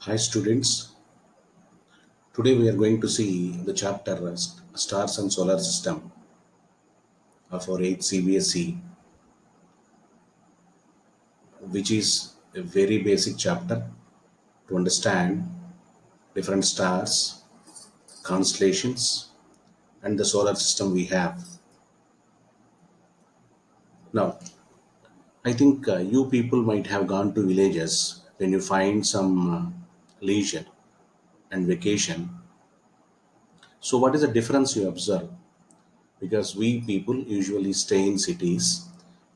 Hi students, today we are going to see the chapter Stars and Solar System of our 8th CBSE, which is a very basic chapter to understand different stars, constellations, and the solar system we have. Now, I think you people might have gone to villages when you find some leisure and vacation. So, what is the difference you observe? Because we people usually stay in cities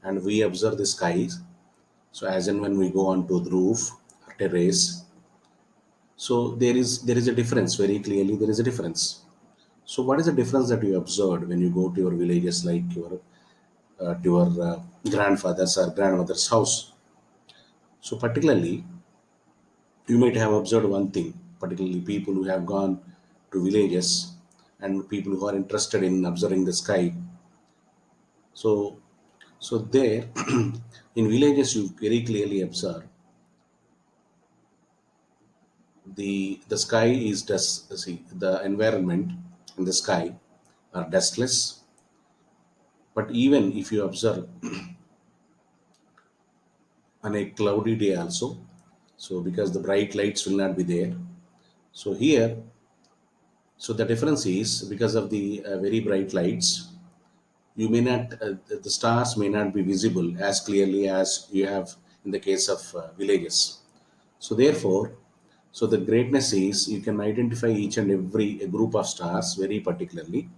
and we observe the skies. So as and when we go onto the roof or terrace, so there is a difference. Very clearly there is a difference. So what is the difference that you observed when you go to your villages, like your to your grandfather's or grandmother's house? So particularly you might have observed one thing, particularly people who have gone to villages and people who are interested in observing the sky. So so there in villages you very clearly observe the sky is dust. See, the environment and the sky are dustless. But even if you observe on a cloudy day also, so because the bright lights will not be there. So here, so the difference is because of the very bright lights, you may not the stars may not be visible as clearly as you have in the case of villages. So therefore, so the greatness is you can identify each and every group of stars very particularly,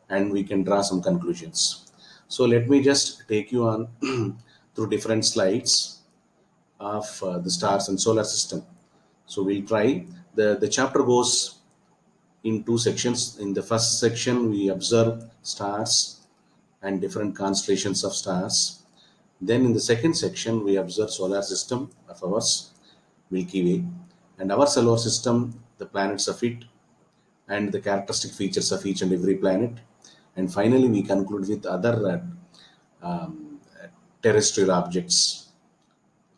and we can draw some conclusions. So let me just take you on through different slides of the stars and solar system. So we'll try. The chapter goes in two sections. In the first section, we observe stars and different constellations of stars. Then in the second section, we observe solar system of ours, Milky Way, and our solar system, the planets of it, and the characteristic features of each and every planet. And finally, we conclude with other terrestrial objects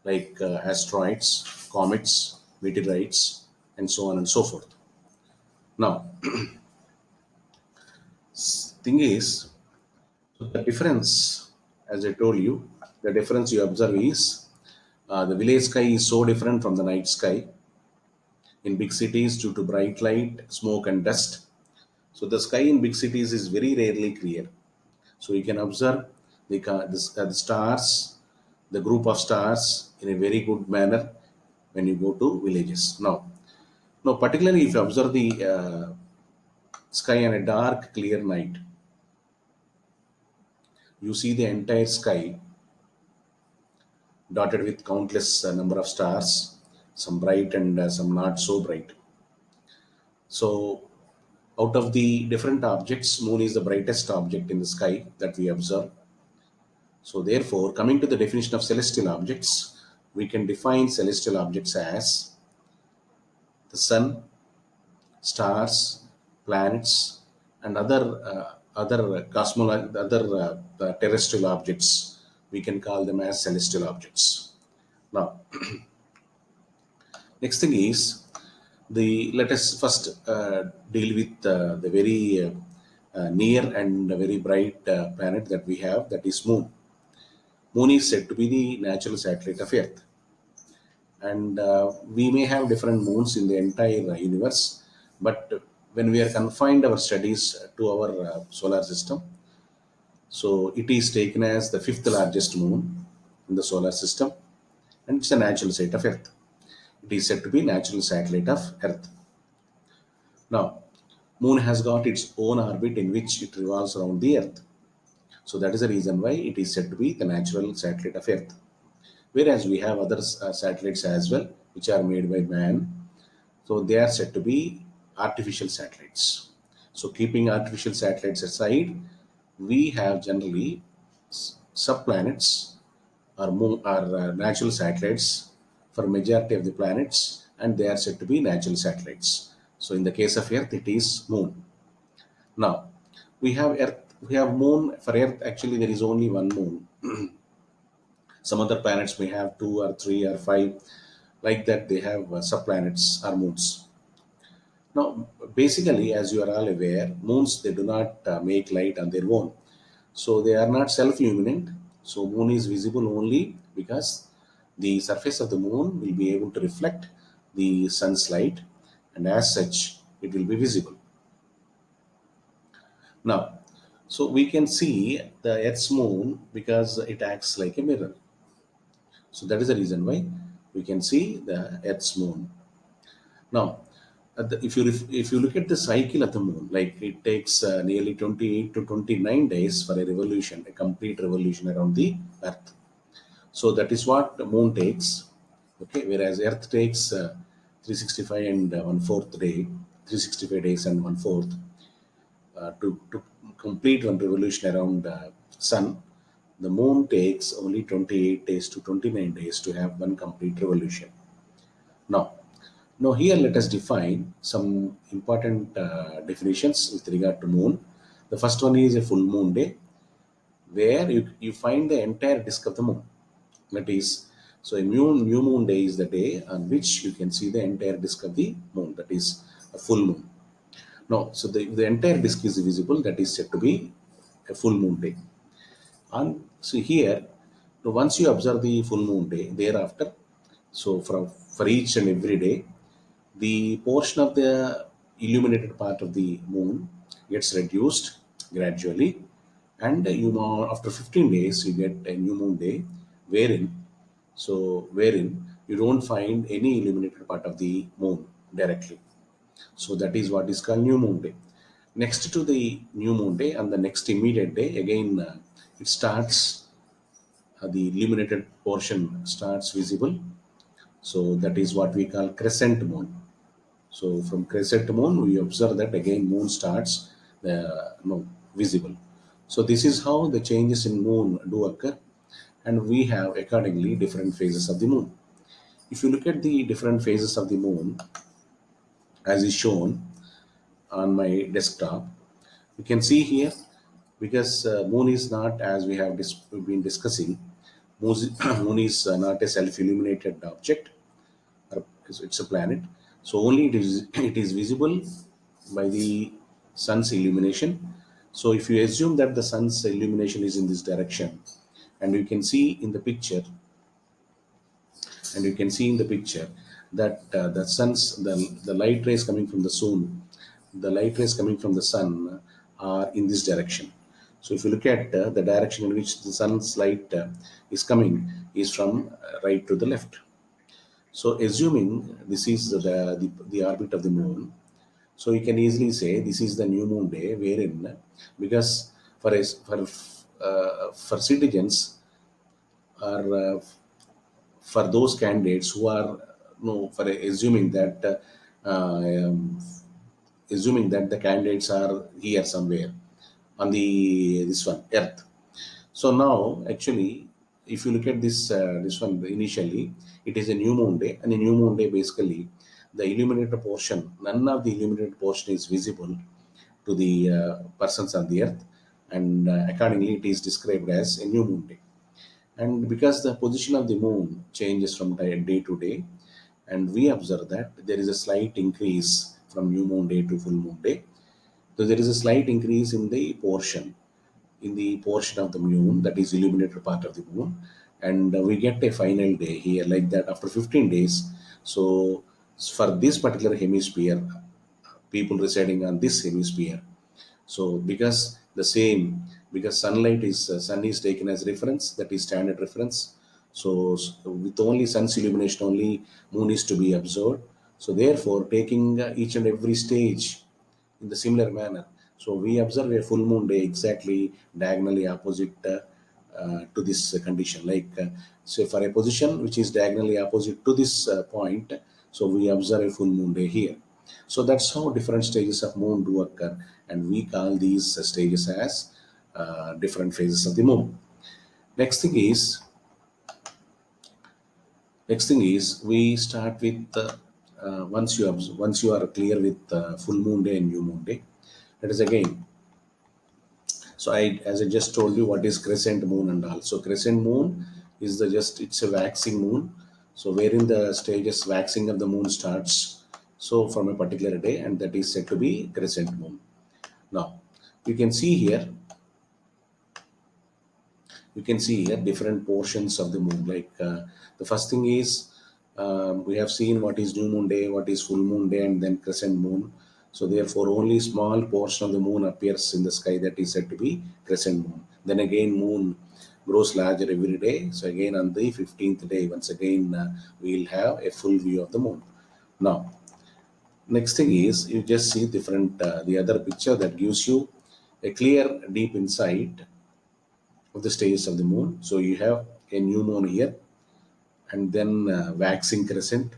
like asteroids, comets, meteorites, and so on and so forth. Now, thing is, so the difference, as I told you, the difference you observe is the village sky is so different from the night sky in big cities due to bright light, smoke, and dust. So the sky in big cities is very rarely clear. So you can observe the stars, the group of stars in a very good manner when you go to villages. Now particularly if you observe the sky on a dark, clear night, you see the entire sky dotted with countless number of stars, some bright and some not so bright. So out of the different objects, moon is the brightest object in the sky that we observe. So therefore, coming to the definition of celestial objects, we can define celestial objects as the sun, stars, planets, and other terrestrial objects. We can call them as celestial objects. Now, next thing is the let us first deal with the very near and very bright planet that we have, that is moon. Moon is said to be the natural satellite of earth, and we may have different moons in the entire universe, but when we are confined our studies to our solar system, so it is taken as the fifth largest moon in the solar system, and it's a natural satellite of earth. It is said to be natural satellite of earth. Now, moon has got its own orbit in which it revolves around the earth. So that is the reason why it is said to be the natural satellite of earth. Whereas we have other satellites as well, which are made by man. So they are said to be artificial satellites. So keeping artificial satellites aside, we have generally subplanets or moon or natural satellites for majority of the planets, and they are said to be natural satellites. So in the case of Earth, it is moon. Now we have Earth. We have moon for Earth. Actually, there is only one moon. Some other planets may have two or three or five, Like that, they have subplanets or moons. Now, basically, as you are all aware, moons they do not make light on their own, so they are not self-luminant. So moon is visible only because the surface of the moon will be able to reflect the sun's light, and as such, it will be visible. Now, so we can see the Earth's moon because it acts like a mirror. So that is the reason why we can see the Earth's moon. Now, if you look at the cycle of the moon, like it takes nearly 28 to 29 days for a revolution, a complete revolution around the Earth. So that is what the moon takes. Okay, whereas Earth takes 365 and one fourth day, 365 days and one fourth to complete one revolution around Sun. The moon takes only 28 days to 29 days to have one complete revolution. Now, now here let us define some important definitions with regard to moon. The first one is a full moon day, where you find the entire disk of the moon. That is, so a new moon day is the day on which you can see the entire disk of the moon. That is a full moon. No, so the entire disk is visible. That is said to be a full moon day. And so here, so once you observe the full moon day, thereafter, so for each and every day, the portion of the illuminated part of the moon gets reduced gradually, and you know after 15 days you get a new moon day, wherein wherein you don't find any illuminated part of the moon directly. So that is what is called new moon day. Next to the new moon day and the next immediate day, again it starts, the illuminated portion starts visible. So that is what we call crescent moon. So from crescent moon, we observe that again moon starts no, visible. So this is how the changes in moon do occur, and we have accordingly different phases of the moon. If you look at the different phases of the moon, as is shown on my desktop, you can see here, because moon is not, as we have been discussing, moon is, moon is not a self-illuminated object, because it's a planet. So only it is visible by the sun's illumination. So if you assume that the sun's illumination is in this direction, and you can see in the picture, and you can see in the picture that the light rays coming from the light rays coming from the sun are in this direction. So if you look at the direction in which the sun's light is coming is from right to the left. So assuming this is the orbit of the moon, so you can easily say this is the new moon day, wherein, because for citizens, or for those candidates who are, no, for assuming that assuming that the candidates are here somewhere on the this one Earth. So now, actually, if you look at this one initially, it is a new moon day, and a new moon day basically, the illuminated portion, none of the illuminated portion is visible to the persons on the Earth, and accordingly, it is described as a new moon day. And because the position of the moon changes from day to day, and we observe that there is a slight increase from new moon day to full moon day. So there is a slight increase in the portion of the moon that is illuminated part of the moon, and we get a final day here like that after 15 days. So for this particular hemisphere, people residing on this hemisphere, so because sunlight is sun is taken as reference, that is standard reference. So with only sun's illumination only, moon is to be observed. So therefore, taking each and every stage in the similar manner. So we observe a full moon day exactly diagonally opposite to this condition. Like say for a position which is diagonally opposite to this point, so we observe a full moon day here. So that's how different stages of moon do occur, and we call these stages as different phases of the moon. Next thing is we start with once you are clear with full moon day and new moon day. Let us again. So as I just told you, what is crescent moon and all. So crescent moon is it's a waxing moon. So wherein the stages waxing of the moon starts, so from a particular day, and that is said to be crescent moon. Now you can see here, different portions of the moon. Like the first thing is, we have seen what is new moon day, what is full moon day, and then crescent moon. So therefore only small portion of the moon appears in the sky, that is said to be crescent moon. Then again moon grows larger every day. So again on the 15th day, once again we'll have a full view of the moon. Now next thing is, you just see different the other picture that gives you a clear deep insight of the stages of the moon. So you have a new moon here, and then waxing crescent.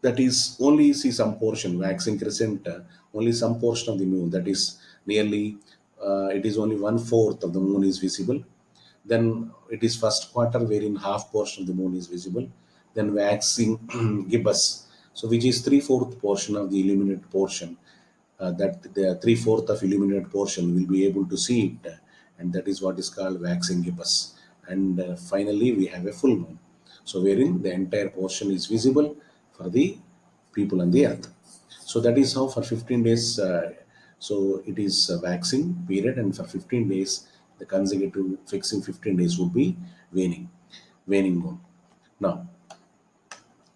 That is only see some portion waxing crescent, only some portion of the moon. That is nearly it is only one fourth of the moon is visible. Then it is first quarter wherein half portion of the moon is visible. Then waxing gibbous, so which is three-fourth portion of the illuminated portion. That the three-fourth of illuminated portion will be able to see it, and that is what is called waxing gibbous. And finally, we have a full moon, so wherein the entire portion is visible for the people on the earth. So that is how for 15 days. So it is a waxing period, and for 15 days, the consecutive fixing 15 days would be waning moon. Now,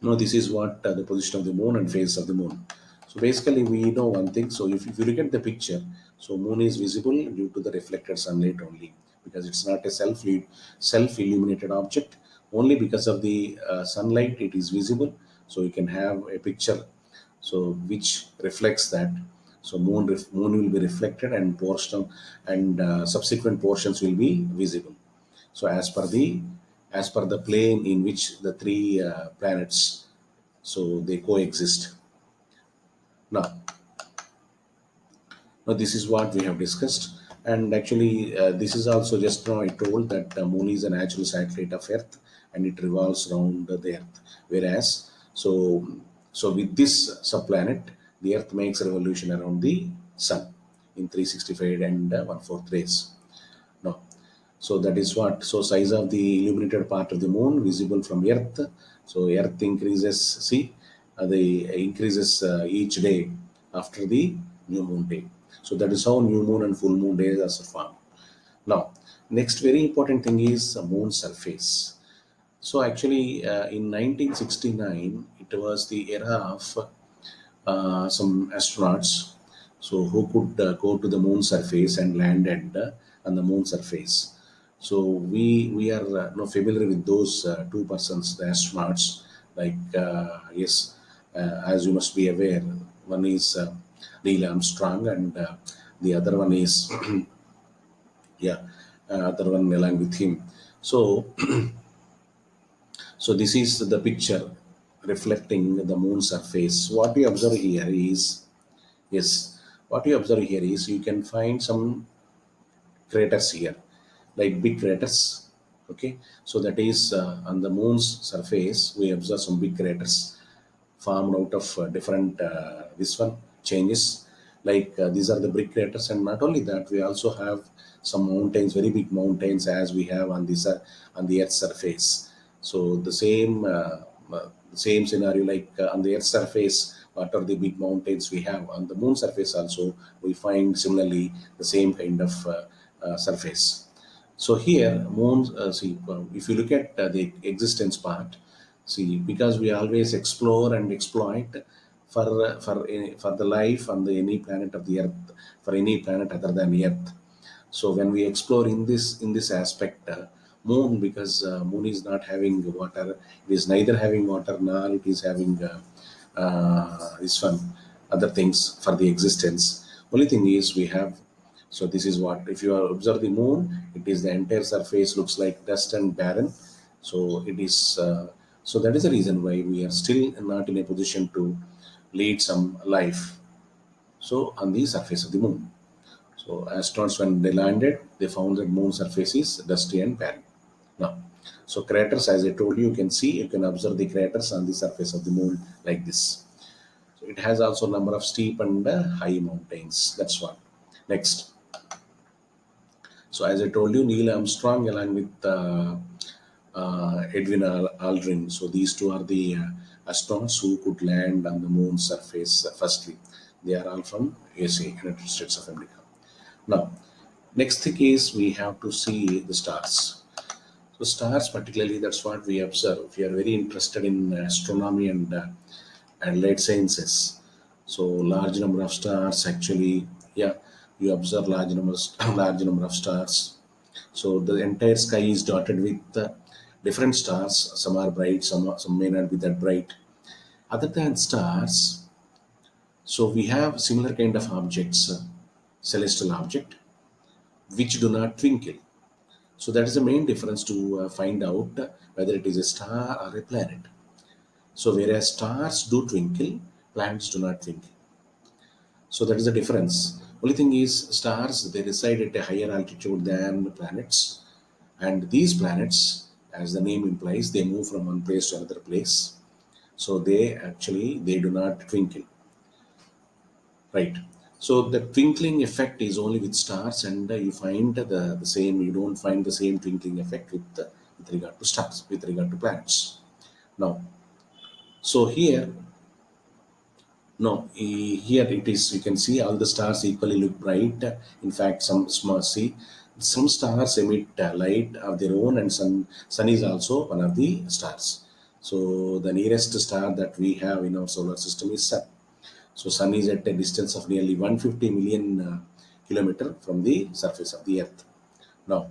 this is what the position of the moon and phase of the moon. So basically, we know one thing. So if you look at the picture, so moon is visible due to the reflected sunlight only, because it's not a self illuminated object. Only because of the sunlight it is visible. So you can have a picture, so which reflects that. So moon will be reflected, and portion and subsequent portions will be visible. So as per the plane in which the three planets, so they coexist. Now, this is what we have discussed, and actually this is also just now I told that moon is a natural satellite of Earth, and it revolves around the Earth. Whereas, so with this subplanet, the Earth makes a revolution around the Sun in 365 and 1/4 days. Now, so that is what. So size of the illuminated part of the moon visible from Earth. So Earth increases. See, the increases each day after the new moon day. So that is how new moon and full moon days are formed. Now, next very important thing is moon surface. So actually, in 1969, it was the era of some astronauts, so who could go to the moon surface and landed on the moon surface. So we are familiar with those two persons, the astronauts. Like yes, as you must be aware, one is Neil Armstrong, and the other one is yeah, other one along with him. So so this is the picture reflecting the moon surface. What we observe here is, yes, what you observe here is, you can find some craters here, like big craters. Okay, so that is on the moon's surface, we observe some big craters formed out of different this one changes. Like these are the big craters, and not only that, we also have some mountains, very big mountains, as we have on this on the Earth's surface. So the same scenario, like on the Earth's surface, what are the big mountains we have on the moon surface? Also, we find similarly the same kind of surface. So here, moon. See, if you look at the existence part, see, because we always explore and exploit for the life on the any planet of the Earth, for any planet other than Earth. So when we explore in this aspect, moon, because moon is not having water, it is neither having water nor it is having this one other things for the existence. Only thing is we have. So this is what, if you observe the moon, it is the entire surface looks like dust and barren. So it is. So that is the reason why we are still not in a position to lead some life. So on the surface of the moon. So astronauts, when they landed, they found that moon surface is dusty and barren. Now, so craters, as I told you, you can see, you can observe the craters on the surface of the moon like this. So it has also number of steep and high mountains. That's one. Next. So as I told you, Neil Armstrong, along with Edwin Aldrin. So these two are the astronauts who could land on the moon surface. Firstly, they are all from USA, United States of America. Now, next thing is we have to see the stars. So stars, particularly, that's what we observe. If you are very interested in astronomy and light sciences, so large number of stars actually, yeah, you observe large number of stars. So the entire sky is dotted with different stars. Some are bright, some may not be that bright. Other than stars, so we have similar kind of objects, celestial object, which do not twinkle. So that is the main difference to find out whether it is a star or a planet. So whereas stars do twinkle, planets do not twinkle. So that is the difference. Only thing is stars they reside at a higher altitude than planets, and these planets, as the name implies, they move from one place to another place. So they do not twinkle, right? So the twinkling effect is only with stars, and you find the same. You don't find the same twinkling effect with regard to stars, with regard to planets. Now, so here, no, here it is. You can see all the stars equally look bright. In fact, some small see some stars emit light of their own, and sun is also one of the stars. So the nearest star that we have in our solar system is Sun. So Sun is at a distance of nearly 150 million kilometer from the surface of the Earth. Now,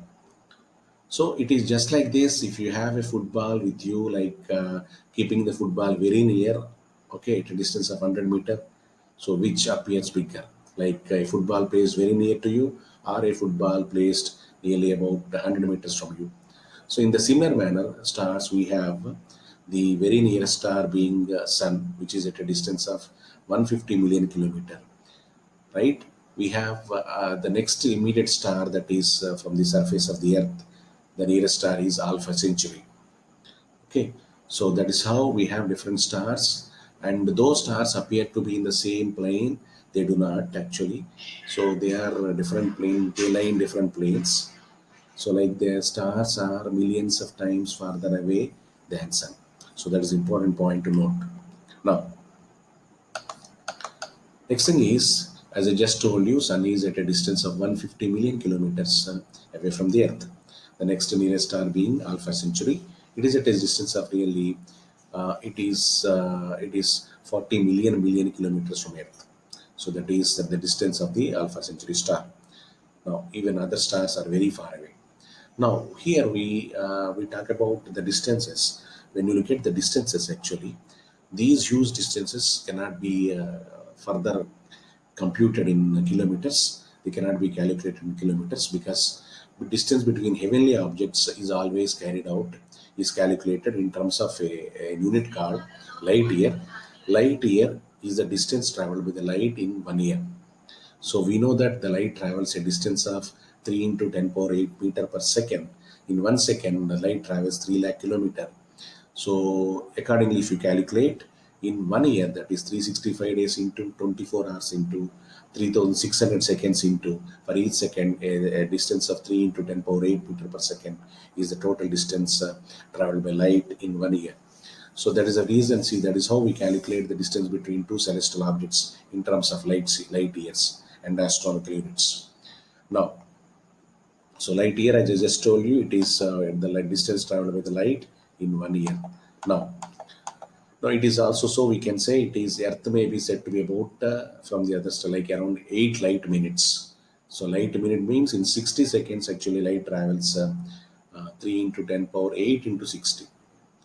so it is just like this. If you have a football with you, like keeping the football very near, okay, at a distance of 100 meter, so which appears bigger, like a football placed very near to you, or a football placed nearly about 100 meters from you. So in the similar manner, stars we have the very nearest star being Sun, which is at a distance of 150 million kilometer, right? We have the next immediate star that is from the surface of the Earth. The nearest star is Alpha Centauri. Okay, so that is how we have different stars, and those stars appear to be in the same plane. They do not actually. So they are different plane. They lie in different planes. So like their stars are millions of times farther away than Sun. So that is important point to note. Now, next thing is, as I just told you, Sun is at a distance of 150 million kilometers away from the Earth. The next nearest star being Alpha Centauri. It is at a distance of nearly it is 40 million kilometers from Earth. So that is the distance of the Alpha Centauri star. Now, even other stars are very far away. Now, here we talk about the distances. When you look at the distances, actually, these huge distances cannot be further computed in kilometers. They cannot be calculated in kilometers because the distance between heavenly objects is always carried out, is calculated in terms of a unit called light year. Light year is the distance traveled by the light in 1 year. So we know that the light travels a distance of 3 into 10 power 8 meter per second. In 1 second, the light travels 3 lakh kilometer. So accordingly, if you calculate in 1 year, that is 365 days into 24 hours into 3600 seconds into for each second, a distance of 3 into 10 power 8 meter per second is the total distance traveled by light in 1 year. So that is the reason. See, that is how we calculate the distance between two celestial objects in terms of light years and astronomical units. Now, so light year, as I just told you, it is the light distance traveled by the light in 1 year. Now, now it is also so we can say it is Earth may be said to be about from the other star like around 8 light minutes. So light minute means in 60 seconds actually light travels 3 into 10 power 8 into 60.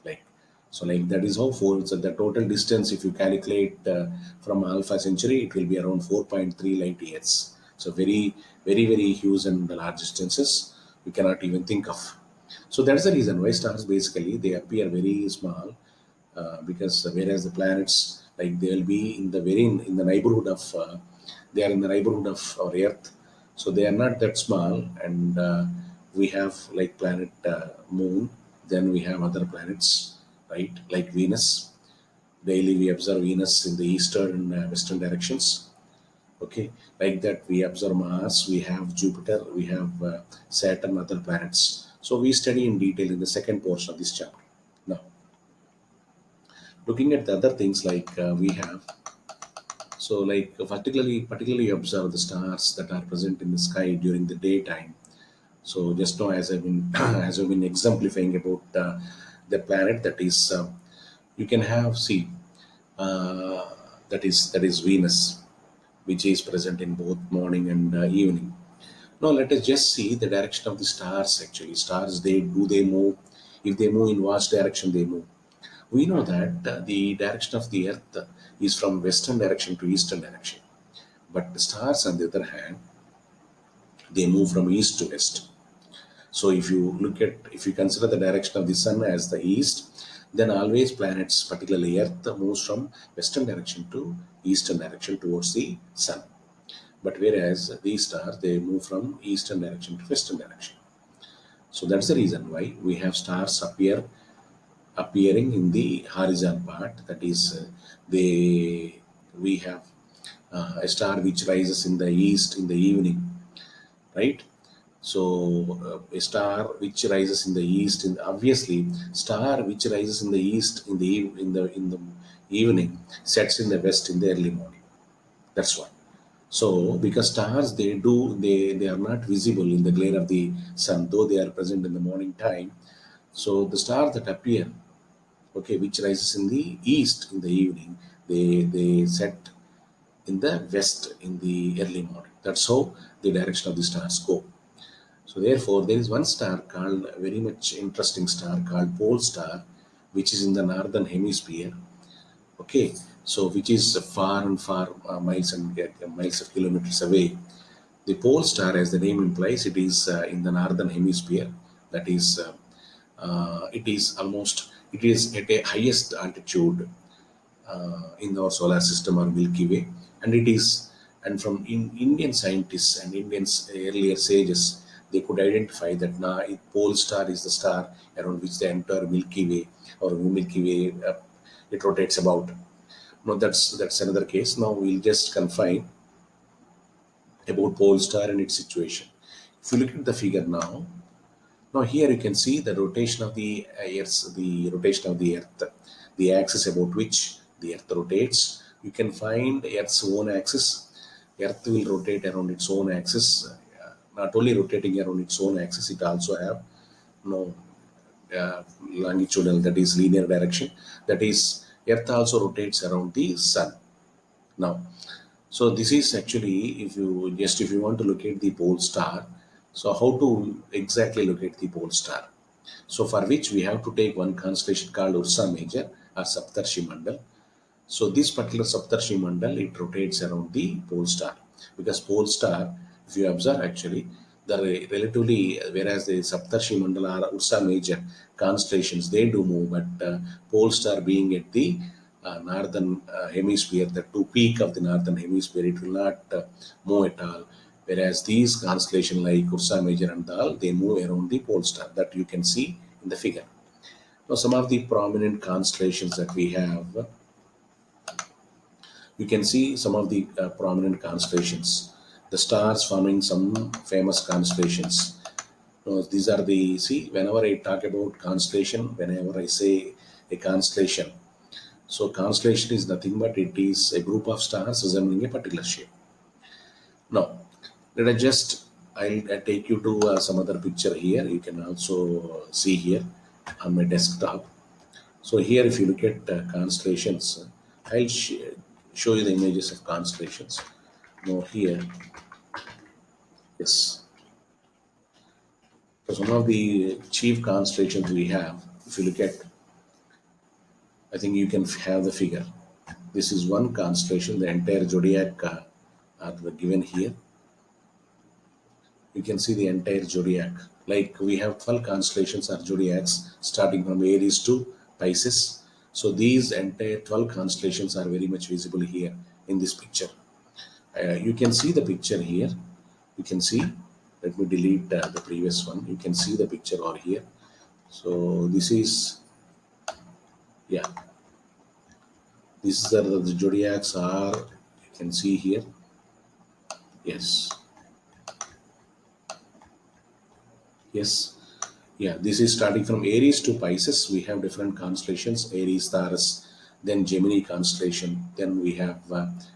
Like so, like that is how four. So the total distance, if you calculate from Alpha Centauri, it will be around 4.3 light years. So very huge and large distances we cannot even think of. So that's the reason why stars basically they appear very small because whereas the planets like they will be in the in the neighborhood of they are in the neighborhood of our Earth, so they are not that small, and we have like planet Moon, then we have other planets, right? Like Venus. Daily we observe Venus in the eastern and western directions. Okay, like that we observe Mars, we have Jupiter, we have Saturn, other planets. So we study in detail in the second portion of this chapter. Now, looking at the other things like we have, so like particularly observe the stars that are present in the sky during the daytime. So just now, as I've been as I've been exemplifying about the planet that is, you can have see uh, that is Venus, which is present in both morning and evening. Now let us just see the direction of the stars. Actually, stars they move? If they move in which direction they move? We know that the direction of the Earth is from western direction to eastern direction. But the stars, on the other hand, they move from east to west. So if you consider the direction of the sun as the east, then always planets, particularly Earth, moves from western direction to eastern direction towards the sun. But whereas these stars, they move from eastern direction to western direction. So that's the reason why we have stars appearing in the horizon part. That is, they we have a star which rises in the east in the evening, right? So a star which rises in the east, in obviously star which rises in the east in the evening sets in the west in the early morning. That's why. So because stars they are not visible in the glare of the sun, though they are present in the morning time. So the stars that appear, okay, which rises in the east in the evening, they set in the west in the early morning. That's how the direction of the stars go. So therefore, there is one star called a very much interesting star called Pole Star, which is in the northern hemisphere. Okay, so which is far and far miles and miles of kilometers away. The pole star, as the name implies, it is in the northern hemisphere. That is, it is at a highest altitude in our solar system or Milky Way, and it is, and from Indian scientists and Indians earlier sages, they could identify that now pole star is the star around which the entire Milky Way or Milky Way it rotates about. No, that's another case. Now we'll just confine about pole star and its situation. If you look at the figure now here you can see the rotation of the rotation of the Earth, the axis about which the Earth rotates. You can find Earth's own axis. Earth will rotate around its own axis. Not only rotating around its own axis, it also have no longitudinal, that is linear direction. That is, Earth also rotates around the Sun. Now, so this is actually, if you want to locate the pole star, so how to exactly locate the pole star? So for which we have to take one constellation called Ursa Major or Saptarshi Mandal. So this particular Saptarshi Mandal, it rotates around the pole star, because pole star, if you observe actually, relatively, whereas the Saptarshi Mandala or Ursa Major constellations, they do move, but pole star being at the northern hemisphere, the two peak of the northern hemisphere, it will not move at all. Whereas these constellations like Ursa Major and Dal, they move around the pole star, that you can see in the figure. Now, some of the prominent constellations that we have, you can see some of the prominent constellations, the stars forming some famous constellations. These are the, see, whenever I talk about constellation, whenever I say a constellation, so constellation is nothing but it is a group of stars resembling a particular shape. Now, let us just, I'll take you to some other picture here. You can also see here on my desktop. So here, if you look at constellations, I'll show you the images of constellations. Now here, yes. So some of the chief constellations we have, if you look at, I think you can have the figure. This is one constellation, the entire zodiac are given here. You can see the entire zodiac. Like we have 12 constellations or zodiacs starting from Aries to Pisces. So these entire 12 constellations are very much visible here in this picture. You can see the picture here. You can see, let me delete the previous one. You can see the picture over here. So this is, yeah, these are the zodiacs are, you can see here. Yes, yes. Yeah, this is starting from Aries to Pisces. We have different constellations: Aries, Taurus, then Gemini constellation, then we have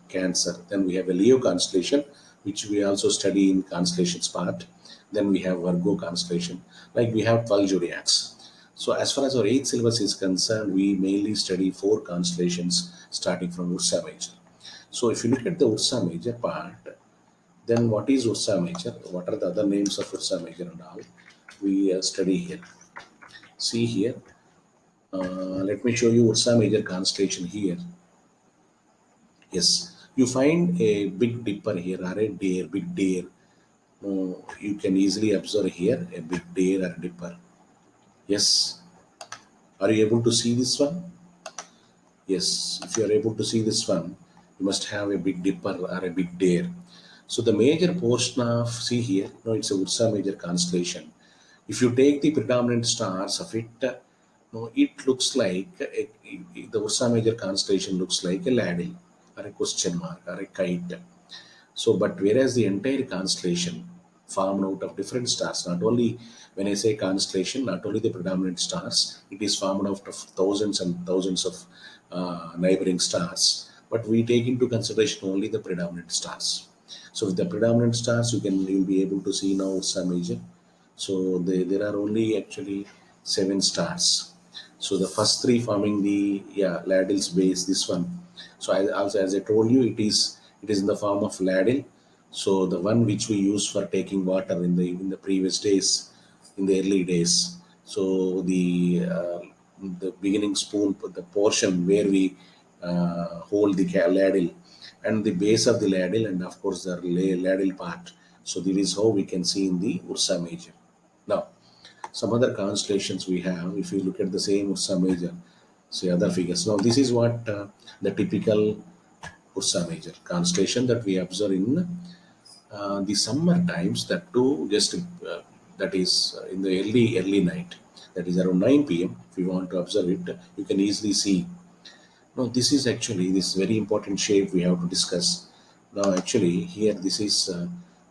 Cancer, then we have a Leo constellation, which we also study in constellations part. Then we have Virgo constellation. Like we have 12 zodiacs. So as far as our eighth syllabus is concerned, we mainly study four constellations starting from Ursa Major. So if you look at the Ursa Major part, then what is Ursa Major? What are the other names of Ursa Major and all? We study here. See here. Let me show you Ursa Major constellation here. Yes, you find a big dipper here or a deer, big deer. You can easily observe here a big deer or dipper. Yes, are you able to see this one? Yes, if you are able to see this one, you must have a big dipper or a big deer. So the major portion of, see here, no, it's a Ursa Major constellation. If you take the predominant stars of it, no, it looks like the Ursa Major constellation looks like a ladle or a question mark or a kite. So, but whereas the entire constellation formed out of different stars, not only when I say constellation, not only the predominant stars, it is formed out of thousands and thousands of neighboring stars, but we take into consideration only the predominant stars. So, with the predominant stars, you'll be able to see now Ursa Major. So, there are only actually seven stars. So, the first three forming the ladle's base, this one. So as I told you, it is in the form of ladle. So the one which we use for taking water in the previous days, in the early days. So the beginning spoon, the portion where we hold the ladle, and the base of the ladle, and of course the ladle part. So this is how we can see in the Ursa Major. Now, some other constellations we have, if you look at the same Ursa Major, see other figures. Now, this is what the typical Ursa Major constellation that we observe in the summer times, that too just that is in the early night, that is around 9 p.m. If you want to observe it, you can easily see. Now, this is actually this very important shape we have to discuss. Now, actually, here this is,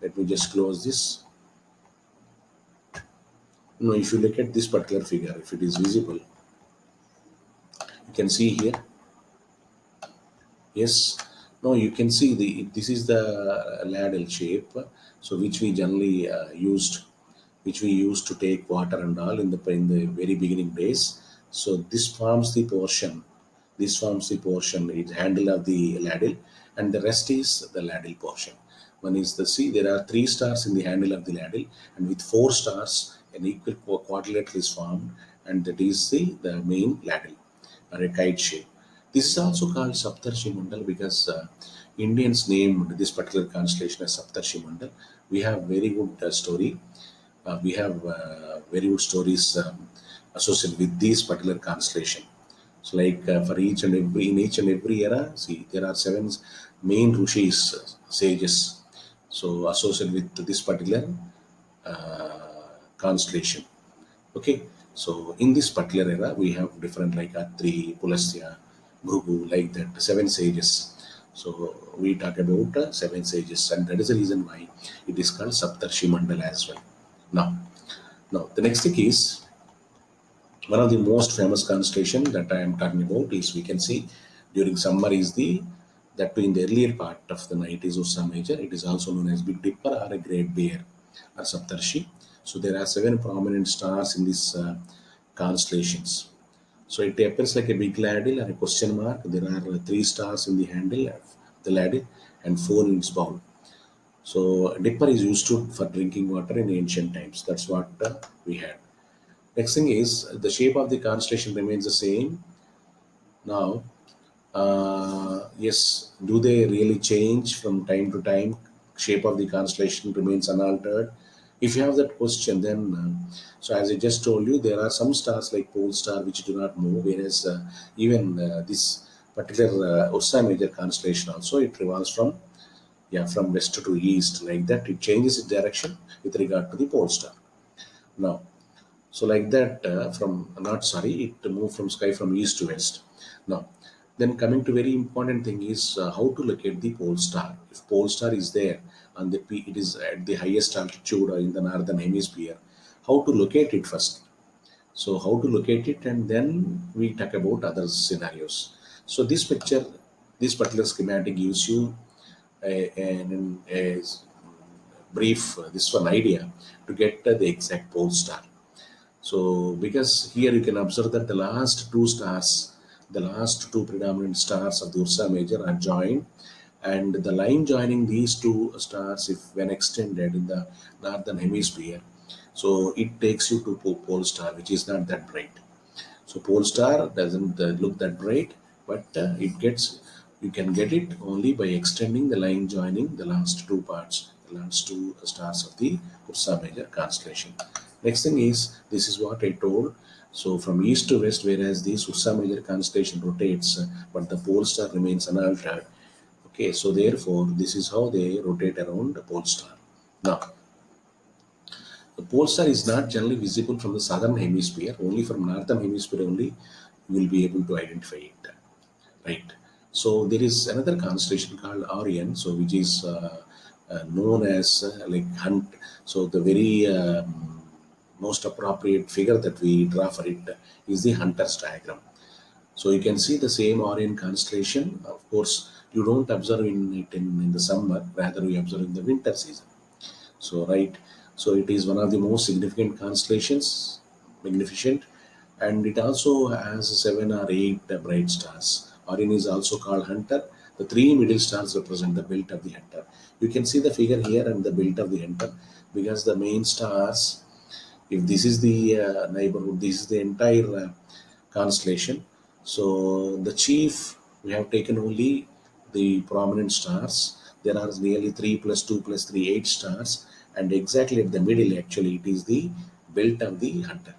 let me just close this. Now, if you look at this particular figure, if it is visible, you can see here. Yes. Now you can see this is the ladle shape, so which we generally used to take water and all in the very beginning days. So this forms the portion. This forms the portion. It's handle of the ladle, and the rest is the ladle portion. One is the see. There are three stars in the handle of the ladle, and with four stars, an equal quadrilateral is formed, and that is the main ladle or a kite shape. This is also called Saptarshi Mandal because Indians named this particular constellation as Saptarshi Mandal. We have very good story. We have very good stories associated with this particular constellation. So, like for each and every in each and every era, see there are seven main rishis, sages, so associated with this particular constellation. Okay, so in this particular era, we have different like Atri, Pulasya, Bhrugu, like that, seven sages. So we talk about seven sages, and that is the reason why it is called Saptarshi Mandal as well. Now, the next thing is one of the most famous constellation that I am talking about is we can see during summer is the that too in the earlier part of the night is Ursa Major. It is also known as Big Dipper or a Great Bear or Saptarshi. So there are seven prominent stars in these constellations. So it appears like a big ladle or a question mark. There are three stars in the handle of the ladle and four in its bowl. So dipper is used to for drinking water in ancient times. That's what we had. Next thing is the shape of the constellation remains the same. Now, yes, do they really change from time to time? Shape of the constellation remains unaltered. If you have that question, then so as I just told you, there are some stars like pole star which do not move, whereas even this particular Ursa Major constellation also it revolves from west to east, like that. It changes its direction with regard to the pole star. Now, so like that, from not sorry, it moved from sky from east to west. Now, then coming to very important thing is how to locate the pole star. If pole star is there and it is at the highest altitude in the northern hemisphere, how to locate it first. So how to locate it, and then we talk about other scenarios. So this picture, this particular schematic gives you a brief this one idea to get the exact pole star. So because here you can observe that the last two stars, the last two predominant stars of the Ursa Major are joined, and the line joining these two stars, if when extended in the northern hemisphere, so it takes you to pole star, which is not that bright. So pole star doesn't look that bright, but it gets, you can get it only by extending the line joining the last two parts, the last two stars of the Ursa Major constellation. Next thing is, this is what I told. So from east to west, whereas the Ursa Major constellation rotates, but the pole star remains unaltered. Okay, so therefore, this is how they rotate around the pole star. Now, the pole star is not generally visible from the southern hemisphere, only from northern hemisphere only you will be able to identify it, right? So there is another constellation called Orion, so which is known as like Hunt. So the very most appropriate figure that we draw for it is the Hunter's diagram. So you can see the same Orion constellation. Of course, you don't observe in the summer, rather you observe in the winter season. So right, so it is one of the most significant constellations, magnificent, and it also has seven or eight bright stars. Orion is also called Hunter. The three middle stars represent the belt of the Hunter. You can see the figure here and the belt of the Hunter, because the main stars, if this is the neighborhood, this is the entire constellation. So the chief, we have taken only the prominent stars. There are nearly 3 plus 2 plus 3, 8 stars, and exactly at the middle, actually, it is the belt of the Hunter.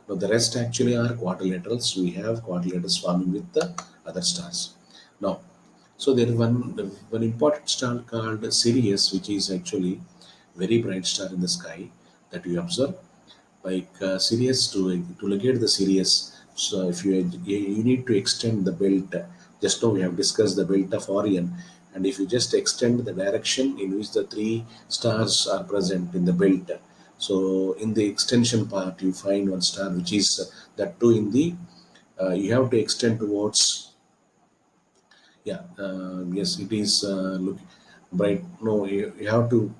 Now, the rest actually are quadrilaterals. We have quadrilaterals forming with the other stars. Now, so there is one important star called Sirius, which is actually very bright star in the sky that we observe. Like Sirius, to locate the Sirius, so if you need to extend the belt. Just now we have discussed the belt of Orion, and if you just extend the direction in which the three stars are present in the belt, so in the extension part you find one star which is that too in the you have to extend towards, yeah, yes, it is look bright. No, you have to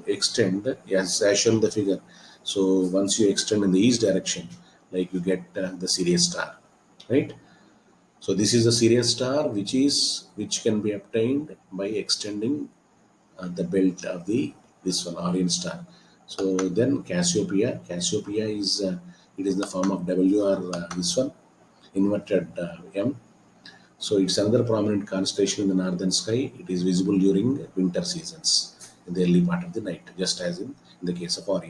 extend, yes, I shown the figure. So once you extend in the east direction, like you get the Sirius star, right? So this is the Sirius star, which can be obtained by extending the belt of the this one Orion star. So then Cassiopeia is it is the form of W, or this one inverted M. So it's another prominent constellation in the northern sky. It is visible during winter seasons in the early part of the night, just as in the case of Orion.